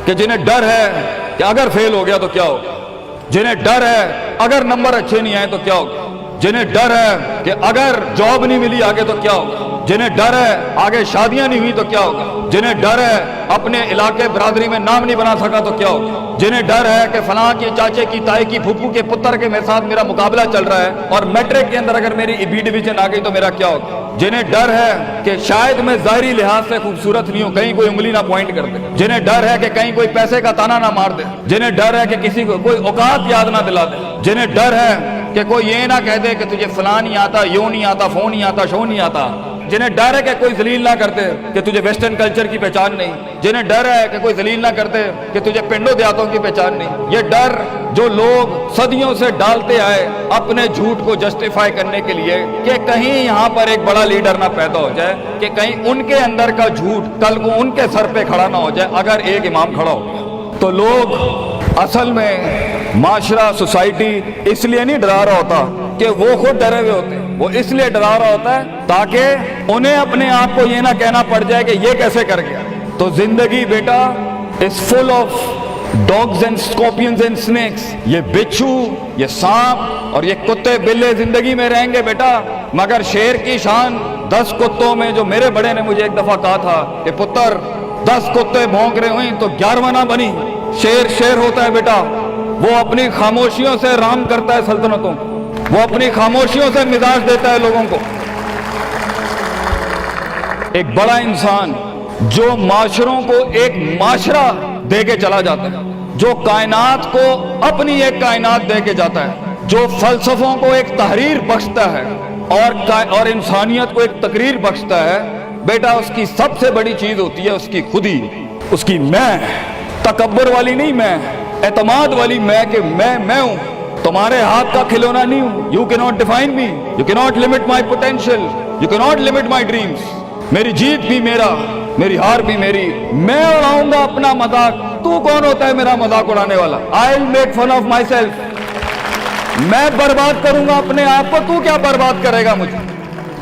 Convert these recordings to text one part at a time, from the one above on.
کہ جنہیں ڈر ہے کہ اگر فیل ہو گیا تو کیا ہوگا, جنہیں ڈر ہے اگر نمبر اچھے نہیں آئے تو کیا ہوگا, جنہیں ڈر ہے کہ اگر جاب نہیں ملی آگے تو کیا ہوگا, جنہیں ڈر ہے آگے شادیاں نہیں ہوئی تو کیا ہوگا, جنہیں ڈر ہے اپنے علاقے برادری میں نام نہیں بنا سکا تو کیا ہوگا, جنہیں ڈر ہے کہ فلاں کے چاچے کی تائی کی پھپھو کے پتر کے میرے ساتھ میرا مقابلہ چل رہا ہے اور میٹرک کے اندر اگر میری بی ڈویژن آ گئی تو میرا کیا ہوگا, جنہیں ڈر ہے کہ شاید میں ظاہری لحاظ سے خوبصورت نہیں ہوں, کہیں کوئی انگلی نہ پوائنٹ کر دے, جنہیں ڈر ہے کہ کہیں کوئی پیسے کا تانا نہ مار دے, جنہیں ڈر ہے کہ کسی کو کوئی اوقات یاد نہ دلا دے, جنہیں ڈر ہے کہ کوئی یہ نہ کہہ دے کہ تجھے فلاں نہیں آتا, یوں نہیں آتا, فون نہیں آتا, شو نہیں آتا, جنہیں ڈر ہے کہ کوئی ذلیل نہ کرتے کہ تجھے ویسٹرن کلچر کی پہچان نہیں, جنہیں ڈر ہے کہ کوئی ذلیل نہ کرتے کہ تجھے پنڈوں دیہاتوں کی پہچان نہیں. یہ ڈر جو لوگ صدیوں سے ڈالتے آئے اپنے جھوٹ کو جسٹیفائی کرنے کے لیے کہ کہیں یہاں پر ایک بڑا لیڈر نہ پیدا ہو جائے, کہ کہیں ان کے اندر کا جھوٹ کل کو ان کے سر پہ کھڑا نہ ہو جائے اگر ایک امام کھڑا ہو گیا. تو لوگ اصل میں معاشرہ سوسائٹی اس لیے نہیں ڈرا رہا ہوتا کہ وہ خود ڈرے ہوئے ہوتے, وہ اس لیے ڈرا رہا ہوتا ہے تاکہ انہیں اپنے آپ کو یہ نہ کہنا پڑ جائے کہ یہ کیسے کر گیا. تو زندگی بیٹا is full of dogs and scorpions and snakes. یہ بچھو, یہ سانپ اور یہ کتے بلے زندگی میں رہیں گے بیٹا, مگر شیر کی شان 10 کتوں میں, جو میرے بڑے نے مجھے ایک دفعہ کہا تھا کہ پتر 10 کتے بھونک رہے ہوئیں تو 11واں نہ بنی. شیر شیر ہوتا ہے بیٹا, وہ اپنی خاموشیوں سے رام کرتا ہے سلطنتوں, وہ اپنی خاموشیوں سے مزاج دیتا ہے لوگوں کو. ایک بڑا انسان جو معاشروں کو ایک معاشرہ دے کے چلا جاتا ہے, جو کائنات کو اپنی ایک کائنات دے کے جاتا ہے, جو فلسفوں کو ایک تحریر بخشتا ہے اور انسانیت کو ایک تقریر بخشتا ہے, بیٹا اس کی سب سے بڑی چیز ہوتی ہے اس کی خودی, اس کی میں, تکبر والی نہیں میں, اعتماد والی میں کہ میں ہوں, تمہارے ہاتھ کا کھلونا نہیں ہوں. You cannot define me, you cannot limit my potential, you cannot limit my dreams. میری جیت بھی میرا, میری ہار بھی میری, میں اڑاؤں گا اپنا مذاق, تو کون ہوتا ہے میرا مذاق اڑانے والا. I'll make fun of myself. میں برباد کروں گا اپنے آپ کو, تو کیا برباد کرے گا مجھے,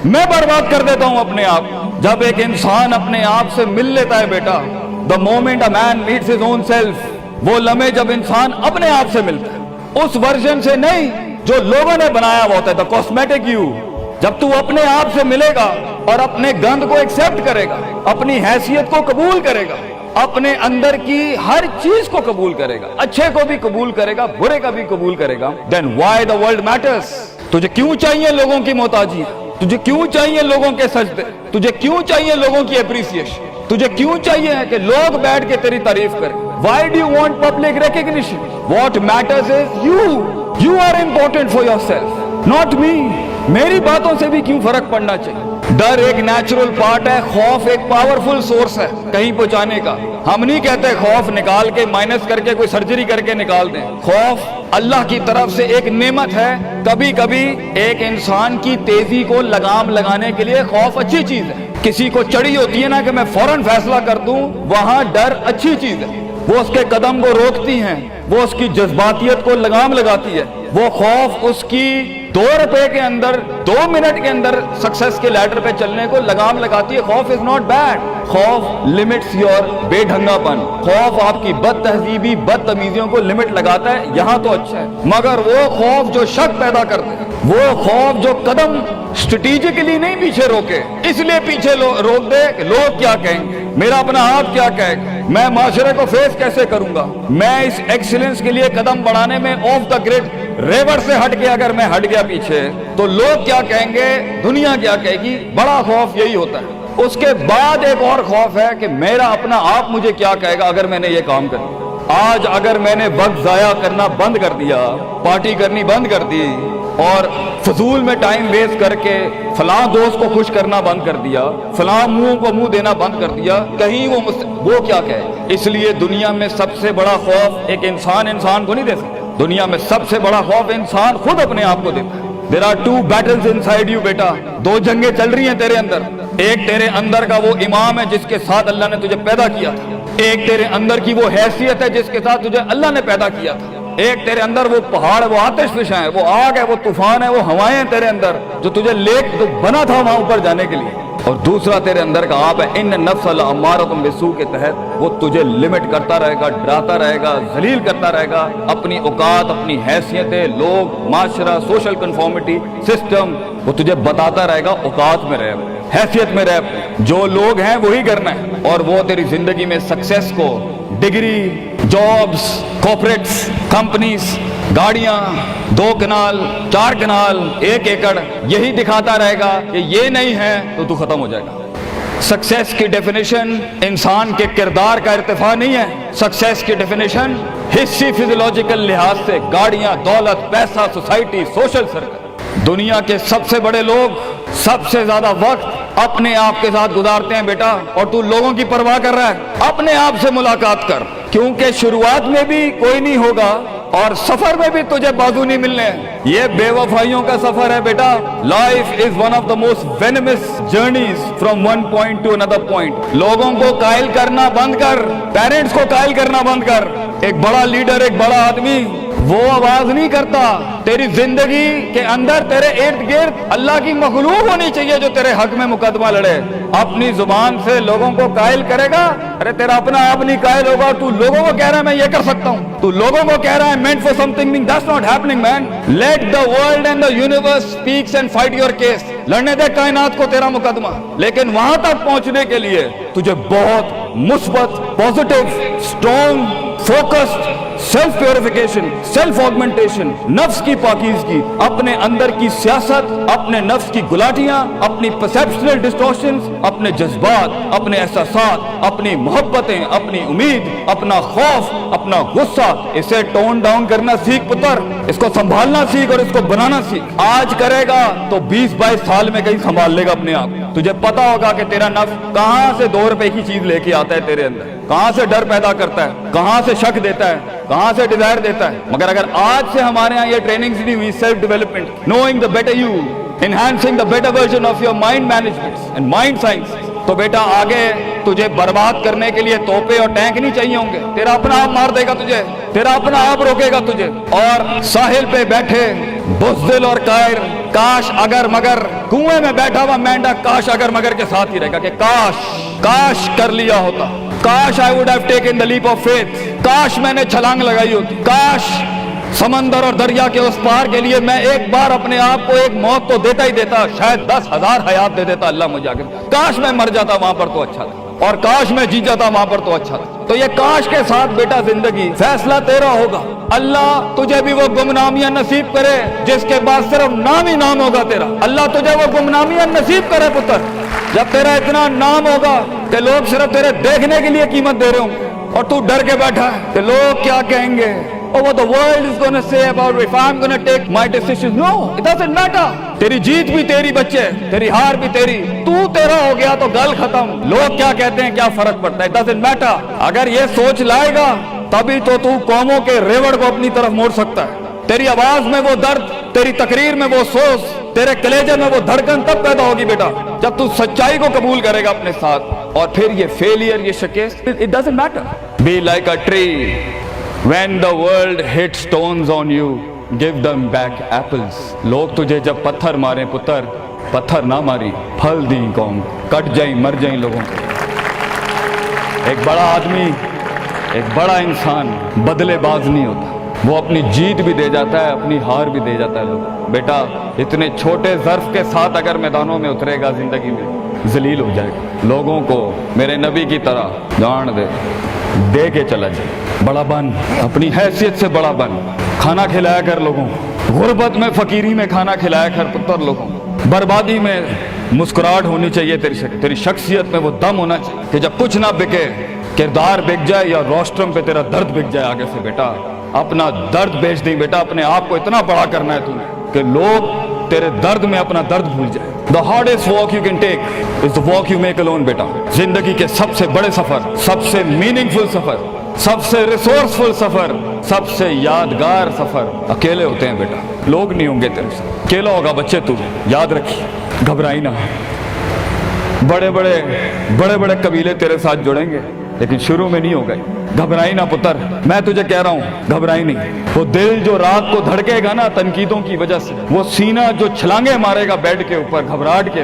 میں برباد کر دیتا ہوں اپنے آپ. جب ایک انسان اپنے آپ سے مل لیتا ہے بیٹا, the moment a man meets his own self, وہ لمحے جب انسان اپنے آپ سے ملتا ہے, اس ورژن سے نہیں جو لوگوں نے بنایا ہوا ہوتا ہے, the cosmetic you. جب تو اپنے آپ سے ملے گا اور اپنے گند کو ایکسپٹ کرے گا, اپنی حیثیت کو قبول کرے گا, اپنے اندر کی ہر چیز کو قبول کرے گا, اچھے کو بھی قبول کرے گا, برے کا بھی قبول کرے گا, then why the world matters. تجھے کیوں چاہیے لوگوں کی محتاجی, تجھے کیوں چاہیے لوگوں کے سجدے, تجھے کیوں چاہیے لوگوں کی اپریسیشن, تجھے کیوں چاہیے کہ لوگ بیٹھ کے تیری تعریف کریں. Why do you want public recognition? What matters is you are important for yourself, not me. میری باتوں سے بھی کیوں فرق پڑنا چاہیے. ڈر ایک نیچرل پارٹ ہے, خوف ایک پاورفل سورس ہے کہیں پہنچانے کا. ہم نہیں کہتے خوف نکال کے مائنس کر کے کوئی سرجری کر کے نکال دیں. خوف اللہ کی طرف سے ایک نعمت ہے. کبھی کبھی ایک انسان کی تیزی کو لگام لگانے کے لیے خوف اچھی چیز ہے. کسی کو چڑھی ہوتی ہے نا کہ میں فوراً فیصلہ کر دوں, وہاں ڈر اچھی چیز ہے. وہ اس کے قدم کو روکتی ہیں, وہ اس کی جذباتیت کو لگام لگاتی ہے. وہ خوف اس کی 2 روپے کے اندر 2 منٹ کے اندر سکسس کے لیڈر پہ چلنے کو لگام لگاتی ہے. خوف از ناٹ بیڈ. خوف لمٹس یور بے ڈھنگا پن. خوف آپ کی بد تہذیبی بد تمیزیوں کو لمٹ لگاتا ہے, یہاں تو اچھا ہے. مگر وہ خوف جو شک پیدا کرتے ہیں, وہ خوف جو قدم اسٹریٹجکلی نہیں پیچھے روکے, اس لیے پیچھے روک دے کہ لوگ کیا کہیں گے, میرا اپنا آپ کیا کہے گا, میں معاشرے کو فیس کیسے کروں گا, میں اس ایکسیلنس کے لیے قدم بڑھانے میں آف دا گریڈ ریور سے ہٹ کے اگر میں ہٹ گیا پیچھے تو لوگ کیا کہیں گے, دنیا کیا کہے گی. بڑا خوف یہی ہوتا ہے. اس کے بعد ایک اور خوف ہے کہ میرا اپنا آپ مجھے کیا کہے گا اگر میں نے یہ کام کر دیا. آج اگر میں نے وقت ضائع کرنا بند کر دیا, پارٹی کرنی بند کر دی اور فضول میں ٹائم ویسٹ کر کے فلاں دوست کو خوش کرنا بند کر دیا, فلاں منہ کو منہ دینا بند کر دیا, کہیں وہ کیا کہے. اس لیے دنیا میں سب سے بڑا خوف ایک انسان کو نہیں دے سکتا. دنیا میں سب سے بڑا خوف انسان خود اپنے آپ کو دیتا ہے. There are 2 battles inside you بیٹا, 2 جنگیں چل رہی ہیں تیرے اندر. ایک تیرے اندر کا وہ امام ہے جس کے ساتھ اللہ نے تجھے پیدا کیا تھا, ایک تیرے اندر کی وہ حیثیت ہے جس کے ساتھ تجھے اللہ نے پیدا کیا تھا, ایک تیرے اندر وہ پہاڑ, وہ آتش فشاں ہے, وہ آگ ہے, وہ طوفان ہے, وہ ہوائیں ہیں تیرے اندر جو تجھے لے بنا تھا وہاں اوپر جانے کے لیے. اور دوسرا تیرے اندر کا آپ ہے ان نفس لامارۃ بالسوء کے تحت وہ تجھے لمٹ کرتا رہے گا، ڈراتا رہے گا، ذلیل کرتا رہے گا، اپنی اوقات، اپنی حیثیتیں، لوگ، معاشرہ، سوشل کنفارمیٹی، سسٹم، وہ تجھے بتاتا رہے گا اوقات میں رہ، حیثیت میں رہ، جو لوگ ہیں وہی کرنا ہے، اور وہ تیری زندگی میں سکسیس کو، ڈگری، جابز، کارپوریٹس، کمپنیز، گاڑیاں، 2 کنال، 4 کنال، 1 ایکڑ، یہی دکھاتا رہے گا کہ یہ نہیں ہے تو ختم ہو جائے گا۔ سکسیس کی ڈیفینیشن انسان کے کردار کا ارتفاع نہیں ہے، سکسیس کی ڈیفینیشن حصی فزیولوجیکل لحاظ سے گاڑیاں، دولت، پیسہ، سوسائٹی، سوشل سرکل۔ دنیا کے سب سے بڑے لوگ سب سے زیادہ وقت اپنے آپ کے ساتھ گزارتے ہیں بیٹا، اور تو لوگوں کی پرواہ کر رہا ہے؟ اپنے آپ سے ملاقات کر، کیونکہ شروعات میں بھی کوئی نہیں ہوگا اور سفر میں بھی تجھے بازو نہیں ملنے ہیں۔ یہ بے وفائیوں کا سفر ہے بیٹا۔ Life is one of the most venomous journeys from one point to another point. لوگوں کو قائل کرنا بند کر، پیرنٹس کو قائل کرنا بند کر۔ ایک بڑا لیڈر، ایک بڑا آدمی وہ آواز نہیں کرتا، تیری زندگی کے اندر تیرے ارد گرد اللہ کی مخلوق ہونی چاہیے جو تیرے حق میں مقدمہ لڑے۔ اپنی زبان سے لوگوں کو قائل کرے گا، ارے تیرا اپنا آپ نہیں قائل ہوگا۔ تو لوگوں کو کہہ رہا ہے میں یہ کر سکتا ہوں، تو لوگوں کو کہہ رہا ہے meant for something being that's not happening man. Let the world and the universe speaks and fight your case. لڑنے دے کائنات کو تیرا مقدمہ، لیکن وہاں تک پہنچنے کے لیے تجھے بہت مثبت، positive, strong, focused, self purification, self augmentation, نفس کی پاکیزگی، اپنے اندر کی سیاست، اپنے نفس کی گلاٹیاں، اپنی پرسیپشنل ڈسٹورشنز، اپنے جذبات، اپنے احساسات، اپنی محبتیں، اپنی امید، اپنا خوف، اپنا غصہ، اسے ٹون ڈاؤن کرنا سیکھ پتر، اس کو سنبھالنا سیکھ اور اس کو بنانا سیکھ۔ آج کرے گا تو 20-22 سال میں کہیں سنبھال لے گا اپنے آپ۔ تجھے پتا ہوگا کہ تیرا نفس کہاں سے 2 روپے کی چیز لے کے آتا ہے تیرے اندر، کہاں سے ڈر پیدا کرتا ہے، کہاں سے شک دیتا ہے، کہاں سے ڈیزائر دیتا ہے۔ مگر اگر آج سے ہمارے ہاں یہ ٹریننگ دی ہوئی self development, knowing the better you, enhancing the better version of your mind management and mind science, تو بیٹا آگے تجھے برباد کرنے کے لیے توپے اور ٹینک نہیں چاہیے ہوں گے، تیرا اپنا آپ مار دے گا تجھے، تیرا اپنا آپ روکے گا تجھے۔ اور ساحل پہ بیٹھے بزدل اور قائر، کاش اگر مگر، کنویں میں بیٹھا ہوا مینڈا کاش اگر مگر کے ساتھ ہی رہے گا کہ کاش کر لیا ہوتا، کاش I would have taken the leap of faith، کاش میں نے چھلانگ لگائی ہوتی، کاش سمندر اور دریا کے اس پار کے لیے میں ایک بار اپنے آپ کو ایک موت تو دیتا ہی دیتا، شاید 10,000 حیات دے دیتا اللہ مجھے آگے، کاش میں مر جاتا وہاں پر تو اچھا تھا، اور کاش میں جی جاتا وہاں پر تو اچھا تھا۔ تو یہ کاش کے ساتھ بیٹا زندگی، فیصلہ تیرا ہوگا۔ اللہ تجھے بھی وہ گمنامیاں نصیب کرے جس کے بعد صرف نام ہی نام ہوگا تیرا۔ اللہ تجھے وہ گمنامیاں نصیب کرے پتر، جب تیرا اتنا نام ہوگا کہ لوگ صرف تیرے دیکھنے کے لیے قیمت دے رہے ہوں گے، اور تو ڈر کے بیٹھا ہے کہ لوگ کیا کہیں گے، or what the world is going to say about if I'm going to take my decisions. No, it doesn't matter. تیری جیت بھی تیری بچے، تیری ہار بھی تیری، تو تیرا ہو گیا تو گل ختم، لوگ کیا کہتے ہیں کیا فرق پڑتا ہے، it doesn't matter۔ اگر یہ سوچ لائے گا تبھی تو قوموں کے ریوڑ کو اپنی طرف موڑ سکتا ہے۔ تیری آواز میں وہ درد، تیری تقریر میں وہ سوز، تیرے کلیجے میں وہ دھڑکن تب پیدا ہوگی بیٹا جب تو سچائی کو قبول کرے گا اپنے ساتھ۔ اور پھر یہ فیلئر، یہ شکست، it doesn't matter. Be like a tree. When the world hits stones on you, give them back apples. لوگ تجھے جب پتھر ماریں پتر، پتھر نہ ماری، پھل دیں قوم، کٹ جائیں مر جائیں لوگوں کو۔ ایک بڑا آدمی، ایک بڑا انسان بدلے باز نہیں ہوتا، وہ اپنی جیت بھی دے جاتا ہے، اپنی ہار بھی دے جاتا ہے۔ لوگ بیٹا اتنے چھوٹے ظرف کے ساتھ اگر میدانوں میں اترے گا زندگی میں ذلیل ہو جائے گا۔ لوگوں کو میرے نبی کی طرح جان دے کے چلا جائے، بڑا بن، اپنی حیثیت سے بڑا بن، کھانا کھلایا کر لوگوں، غربت میں فقیری میں کھانا کھلایا کر پتر لوگوں، بربادی میں مسکراہٹ ہونی چاہیے تیری شخصیت میں وہ دم ہونا چاہیے کہ جب کچھ نہ بکے، کردار بک جائے یا روسٹرم پہ تیرا درد بک جائے آگے سے بیٹا، اپنا درد بیچ دیں بیٹا، اپنے آپ کو اتنا بڑا کرنا ہے تمہیں کہ لوگ تیرے درد میں اپنا درد بھول جائے۔ The hardest walk you can take is the walk you make alone بیٹا۔ زندگی کے سب سے بڑے سفر، سب سے میننگ فل سفر، سب سے ریسورسفل سفر، سب سے یادگار سفر اکیلے ہوتے ہیں بیٹا، لوگ نہیں ہوں گے تیرے سے، اکیلا ہوگا بچے تو، یاد رکھیے، گھبرائی نہ۔ بڑے بڑے قبیلے تیرے ساتھ جڑیں گے لیکن شروع میں نہیں ہو گئے، گھبرائی نہ پتر، میں تجھے کہہ رہا ہوں گھبرائی نہیں۔ وہ دل جو رات کو دھڑکے گا نا تنقیدوں کی وجہ سے، وہ سینہ جو چھلانگے مارے گا بیڈ کے اوپر گھبراہٹ کے،